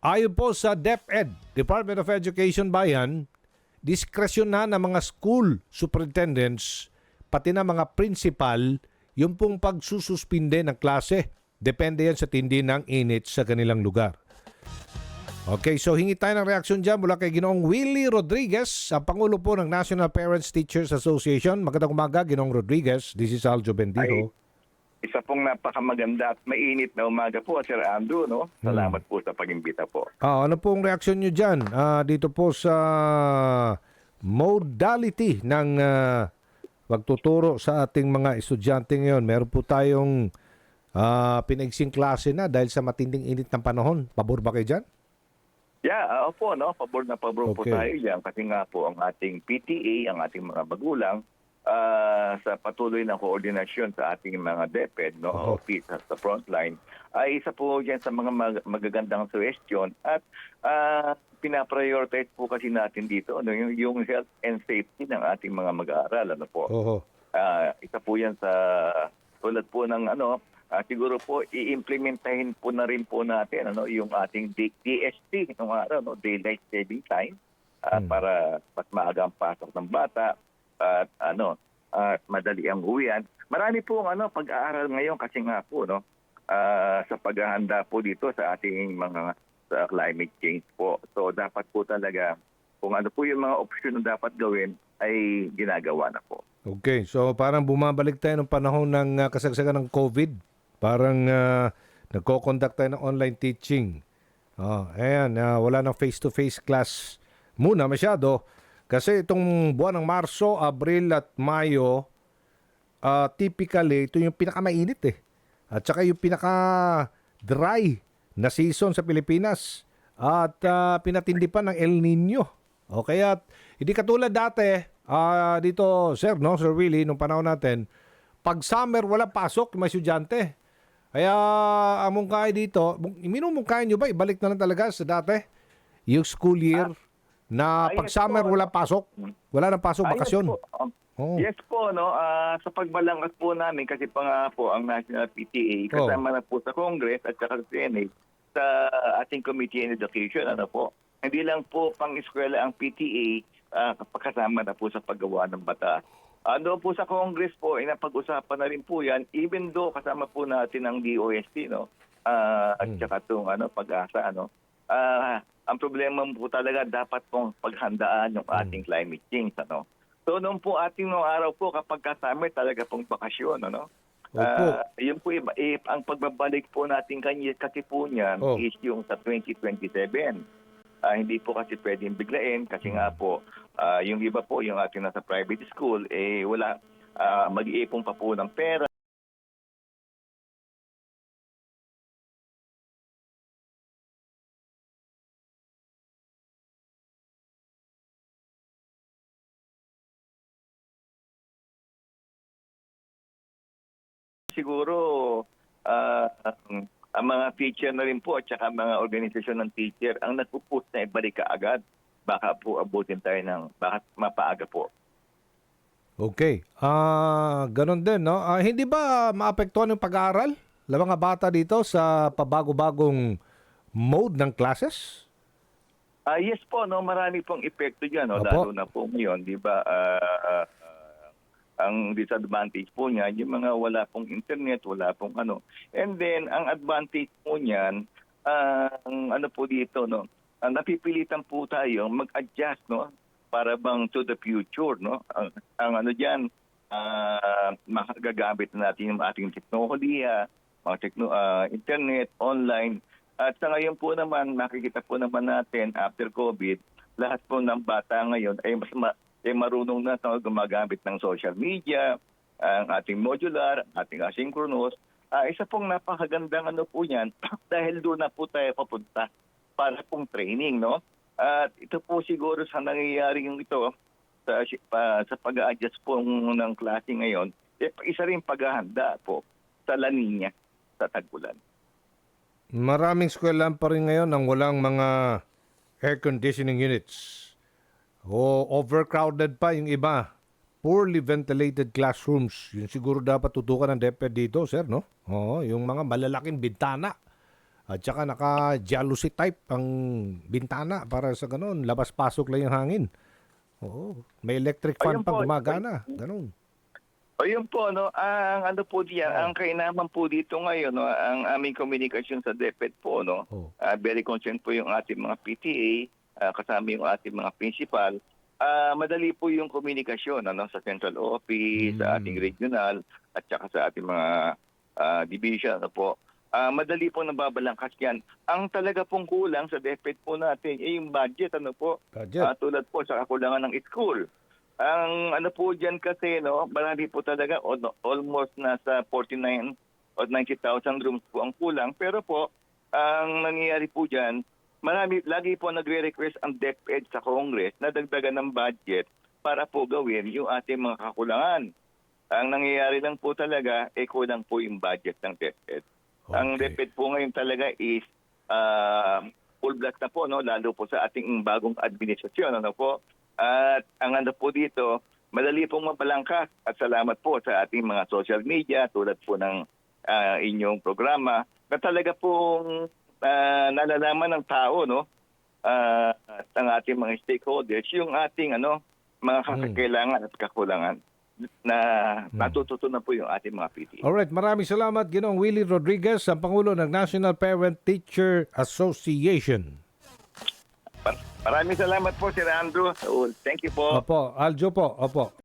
Ayon po sa DepEd, Department of Education Bayan, diskresyon na ng mga school superintendents, pati na mga principal, yung pong pagsususpinde ng klase. Depende yan sa tindi ng init sa kanilang lugar. Okay, so hingi tayo ng reaksyon dyan mula kay Ginoong Willie Rodriguez, ang Pangulo po ng National Parents Teachers Association. Magandang umaga, Ginoong Rodriguez. This is Aljo Bendijo. Isa pong napakamaganda at mainit na umaga po, Sir Andrew, no? Salamat po sa pag-imbita po. Ano pong reaksyon nyo dyan dito po sa modality ng pagtuturo sa ating mga estudyante ngayon? Meron po tayong pinaigsing klase na dahil sa matinding init ng panahon. Pabor ba kayo dyan? Yeah, opo, no? Pabor na pabor po Okay. tayo dyan kasi nga po ang ating PTA, ang ating mga magulang, sa patuloy na koordinasyon sa ating mga DepEd, no, office sa frontline, ay isa po dyan sa mga magagandang suggestion at pinaprioritize po kasi natin dito ano, yung health and safety ng ating mga mag-aaral. Ano po? Isa po yan sa tulad po ng siguro po i-implementahin po na rin po natin yung ating DST ng araw, no, daylight saving time para mas maaga ang pasok ng bata at madali ang uwian. Marami po pag-aaral ngayon kasi nga po sa paghahanda po dito sa ating mga sa climate change po. So dapat po talaga kung ano po yung mga opsyon na dapat gawin ay ginagawa na po. Okay, so parang bumabalik tayo ng panahon ng kasagsagan ng COVID. Parang nagko-conduct tayo ng online teaching. Wala nang face-to-face class muna masyado. Kasi itong buwan ng Marso, Abril at Mayo, typically, ito yung pinakamainit eh. At saka yung pinaka-dry na season sa Pilipinas. At pinatindi pa ng El Nino. O kaya, hindi katulad dati, dito, Sir Willie, nung panahon natin, pag summer, wala pasok, may estudyante. Kaya, among kaya dito, minumungkayan nyo ba, ibalik na lang talaga sa dati? Yung school year, na pag summer wala pasok, wala nang pasok, bakasyon. Yes po, no. Sa pagbalangkas po namin kasi pa nga po ang National PTA kasama na po sa Congress at saka sa Senate sa ating Committee on Education, hindi lang po pang-eskwela ang PTA kasama na po sa paggawa ng batas. Doon po sa Congress po, napag-usapan na rin po yan, even though kasama po natin ang DOST, at saka itong pag-asa, ang problema po talaga dapat pong paghandaan yung ating climate change. So noon po ating noong araw po kapag kasama talaga pong bakasyon. Yun po ang pagbabalik po natin kasi po niyan is yung sa 2027. Hindi po kasi pwedeng biglain kasi nga po yung iba po yung ating nasa private school wala mag-iipon pa po ng pera. Siguro ang mga teacher na rin po at saka mga organisasyon ng teacher ang nagpo-push na ibalik ka agad. Baka po abutin tayo ng baka mapaaga po. Okay. Ganon din, no? Hindi ba maapektuhan yung pag-aaral ng mga bata dito sa pabago-bagong mode ng classes? Yes po, marami pong epekto diyan, Opo. lalo na po ngayon, 'di ba? Ang disadvantage po niya, yung mga wala pong internet, wala pong And then, ang advantage po niyan, ang po dito, napipilitan po tayo mag-adjust, para bang to the future, Ang diyan, magagamit na natin yung ating teknolohiya, internet, online. At sa ngayon po naman, makikita po naman natin after COVID, lahat po ng bata ngayon ay marunong na gumagamit ng social media, ang ating modular, ating asynchronous. Isa pong napakagandang po yan dahil doon na po tayo papunta para pong training, At ito po siguro sa nangyayari yung ito sa pag-a-adjust po ng klase ngayon, isa rin paghahanda po sa La Nina sa tag-ulan. Maraming eskwelahan pa rin ngayon ang walang mga air conditioning units. Overcrowded pa yung iba. Poorly ventilated classrooms. Yun siguro dapat tutukan ng DepEd dito, sir, no? Yung mga malalaking bintana. At saka naka-jealousy type ang bintana para sa ganun. Labas-pasok lang yung hangin. Oo. May electric fan Ayun pa po. gumagana. Ganun. O yun po, no, ang ano po diyan, ang kainaman po dito ngayon, no, ang aming komunikasyon sa DepEd po, no, Oh. very concerned po yung ating mga PTA, kasama yung ating mga principal. Madali po yung komunikasyon ano, sa central office, sa ating regional, at saka sa ating mga division. Ano po. Madali po nababalangkas yan. Ang talaga pong kulang sa DepEd po natin ay yung budget. Ano po? Budget. Tulad po sa kakulangan ng school. Ang ano po dyan kasi, no, marami po talaga, almost nasa 49 o 90,000 rooms po ang kulang. Pero po, ang nangyayari po dyan, lagi po nagre-request ang DepEd sa Congress na dagdagan ng budget para po gawin yung ating mga kakulangan. Ang nangyayari lang po talaga, kulang po yung budget ng DepEd. Okay. Ang DepEd po ngayon talaga is full blast na po, no? Lalo po sa ating bagong administrasyon. Ano po? At ang ano po dito, madali pong mabalangkas at salamat po sa ating mga social media tulad po ng inyong programa na talaga pong nalalaman ng tao, no? At ang ating mga stakeholders, yung ating mga kakailangan at kakulangan na natututunan po yung ating mga PTA. Alright, maraming salamat Ginoong Willie Rodriguez, ang Pangulo ng National Parent Teacher Association. Maraming salamat po, Sir Andrew. Thank you po. Opo, Aljo po. Opo.